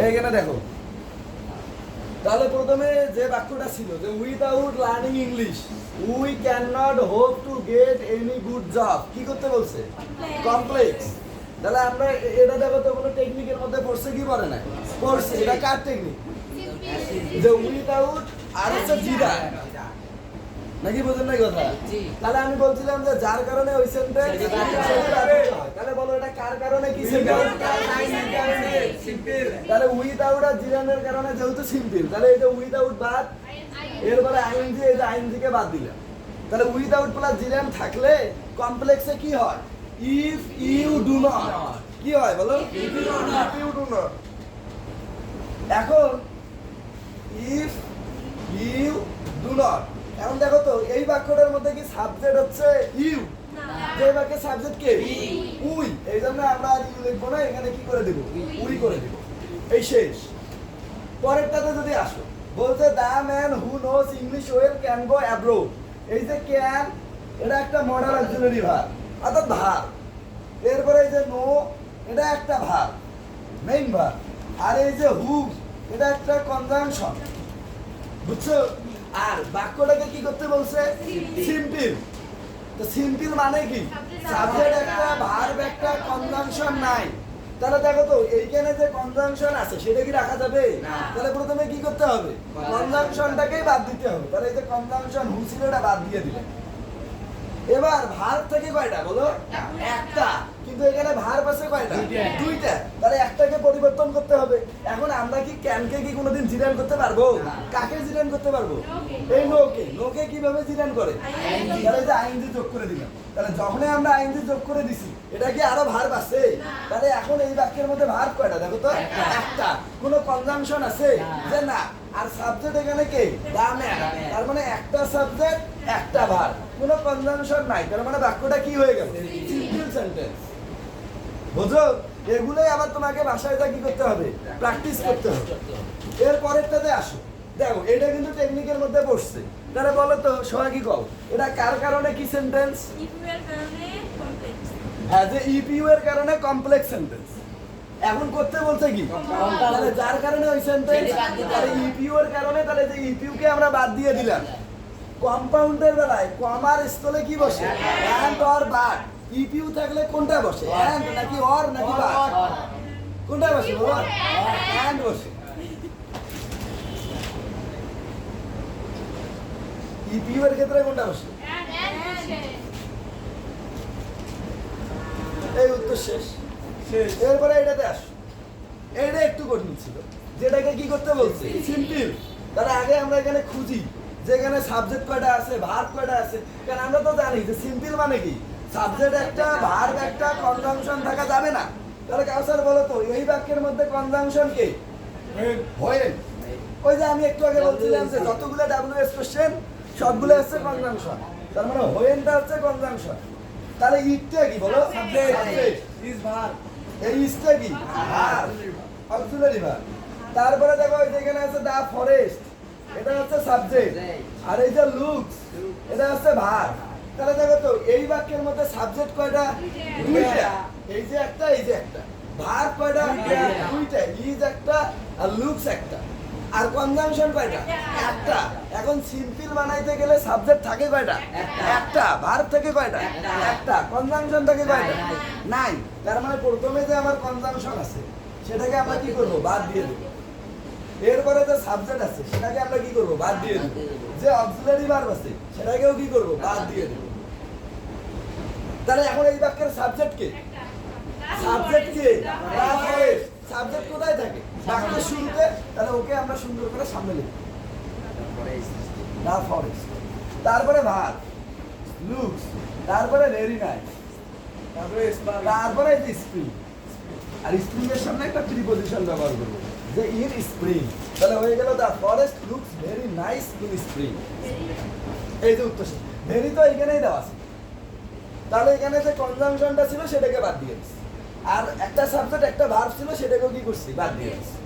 এইখানে দেখো, তাহলে প্রথমে যে বাক্যটা ছিল যে without learning English we can not hope to get any good job, কি করতে বলছে? কমপ্লেক্স। তাহলে আমরা এটা দেখো তো কোনো টেকনিকের মধ্যে পড়ছে কি পড়ে না? পড়ছে। এটা কার টেকনিক? যে উইদাউট আর হচ্ছে জিরা, নাকি বোঝেন নাই কথা? তাহলে আমি বলছিলাম যে যার কারণে ওই সেন্টেন্স, তাহলে বলো এটা কার কারণে কি সেন্টেন্স? তাহলে উইদাউট আর জিরানের কারণে যেহেতু সিম্পল, তাহলে এটা উইদাউট বাদ, এরপরে আইএনজি, এই যে আইএনজি কে বাদ দিলাম। তাহলে উইদাউট প্লাস জিরান থাকলে কমপ্লেক্সে কি হয়? ইফ ইউ ডু নট, কি হয় বলো? If you do not. এখন ইফ ইউ ডু নট, এখন দেখো তো এই বাক্যটার মধ্যে কি সাবজেক্ট হচ্ছে ইউ? যে বাক্যের সাবজেক্ট কে? উই। এই জন্য আমরা আর ইউ লিখবো না, এখানে কি করে দেব? উই করে দেব। এই শেষ। পরেরটাতে যদি আসো, বলছে the man who knows English well can go abroad. এই যে ক্যান, এটা একটা মডাল অক্সিলারি ভার্ব, অর্থাৎ ভার্ব। এরপরে এই যে নো, এটা একটা ভার্ব, মেইন ভার্ব। আর এই যে হু, এটা একটা কনজাংশন, বুঝছো? আর বাক্যটাকে কি করতে বলছে? সিম্পল। তো সিম্পল মানে কি? সাবজেক্ট একটা, ভার্ব একটা, কনজাংশন নাই। তাহলে দেখো তো এইখানে যে কনজাংশন আছে সেটা কি রাখা যাবে? তাহলে প্রথমে কি করতে হবে? কনজাংশনটাকেই বাদ দিতে হবে। তাহলে এই যে কনজাংশন হু ছিল এটা বাদ দিয়ে দিলে। এবার ভার্ব থেকে কয়টা বলো? একটা। কিন্তু এখানে ভার্ব আছে কয়টা? দুইটা। তাহলে একটাকে পরিবর্তন করতে হবে। এখন আমরা কি ক্যানকে কি কোনোদিন জিরান করতে পারবো? কাকে জিরান করতে পারবো? এই নোকে। নোকে কিভাবে জিরান করে? তাহলে যে আইএনজি যোগ করে দিলাম। তাহলে যখনই আমরা আইএনজি যোগ করে দিছি, এটা কি আরো ভার্ব আছে? তাহলে এখন এই বাক্যের মধ্যে ভার্ব কয়টা দেখো তো? একটা। কোনো কনজাংশন আছে? যে না। আর সাবজেক্ট এখানে কে? The man. তার মানে একটা সাবজেক্ট, একটা ভার্ব, কোনো কনজাংশন নাই। তার মানে বাক্যটা কি হয়ে গেল? Simple sentence. বুঝো? এগুলোই আবার তোমাকে বাসায় যা কি করতে হবে? প্র্যাকটিস করতে হবে। এর পরেরটাতে আসো, দেখো এটা কিন্তু টেকনিকের মধ্যে পড়ছে। তাহলে বলো তো সবাই কি কও, এটা কার কারণে কি সেন্টেন্স? হ্যাঁ, যে ইপিইউ এর কারণে কমপ্লেক্স সেন্টেন্স। এখন করতে বলছে কি? তাহলে যার কারণে ওই সেন্টেন্স, তাহলে ইপিইউ এর কারণে, তাহলে যে ইপিইউ কে আমরা বাদ দিয়ে দিলাম। কম্পাউন্ডের বেলায় কমার স্থলে কি বসে? And or but. ইপিইউ থাকলে কোনটা বসে? অ্যান্ড নাকি অর নাকি বাট? কোনটা বসে বলো? অ্যান্ড বসে। ইপিইউ এর ক্ষেত্রে কোনটা বসে? এই উত্তর শেষ। এরপরে এটাতে আসো, এটা একটু কঠিন ছিল, যেটাকে কি করতে বলছে? সিম্পল। তাহলে আগে আমরা এখানে খুঁজি যেখানে সাবজেক্ট কয়টা আছে, ভার্ব কয়টা আছে। কারণ আমরা তো জানি যে সিম্পল মানে কি? সাবজেক্ট একটা, ভার্ব একটা, কনজাংশন থাকা যাবে না। তাহলে কাউসার বলো তো এই বাক্যের মধ্যে কনজাংশন কে? হোয়েন। ওই যে আমি একটু আগে বলছিলাম যে যতগুলো ডাব্লিউএস কোশ্চেন সবগুলো হচ্ছে কনজাংশন। তার মানে হোয়েনটা হচ্ছে কনজাংশন। তাহলে ইটটা কি বলো? সাবজেক্ট। Is verb. এই ইজটা কি? Verb, auxiliary verb. তারপরে দেখো এই যেখানে আছে দা ফরেস্ট, এটা হচ্ছে সাবজেক্ট। আর এই যে লুকস, এটা হচ্ছে ভার্ব। তাহলে দেখো তো এই বাক্যের মধ্যে সাবজেক্ট কয়টা? দুইটা। এই যে একটা, এই যে একটা। ভার্ব কয়টা? দুইটা। ইজ একটা আর লুকস একটা। আর কনজাংশন কয়টা? একটা। এখন সিম্পল বানাইতে গেলে সাবজেক্ট থাকে কয়টা? একটা। ভার্ব থেকে কয়টা? একটা। কনজাংশন থেকে কয়টা? নাই। তার মানে প্রথমে যে আমার কনজাংশন আছে সেটাকে আমরা কি করব? বাদ দিয়ে দেব। এরপরে যে সাবজেক্ট আছে সেটাকে আমরা কি করব? বাদ দিয়ে দেব। যে অক্সিলারি ভার্ব আছে সেটাকেও কি করব? বাদ দিয়ে দেব। তাহলে এখন এই বাক্যের সাবজেক্ট কে? সাবজেক্ট কে? দা ফরেস্ট। সাবজেক্ট কোথায় থাকে? বাক্যের শুরুতে। তাহলে ওকে আমরা সুন্দর করে সামনে লিখব, দা ফরেস্ট। তারপরে ভার্ব লুকস, তারপরে ভেরি নাইস, তারপরে এই যে স্প্রিং। আর স্প্রিং এর সামনে একটা প্রিপজিশন ব্যবহার করব, যে ইন স্প্রিং। তাহলে হয়ে গেল the forest looks very nice in spring. এই যে উত্তর। ভেরি তো এখানেই দেওয়া আছে। তাহলে এখানে যে কনজাংশনটা ছিল সেটাকে বাদ দিয়ে দিচ্ছি। আর একটা সাবজেক্ট, একটা ভার্ব ছিল, সেটাকেও কি করছি? বাদ দিয়ে দিচ্ছি।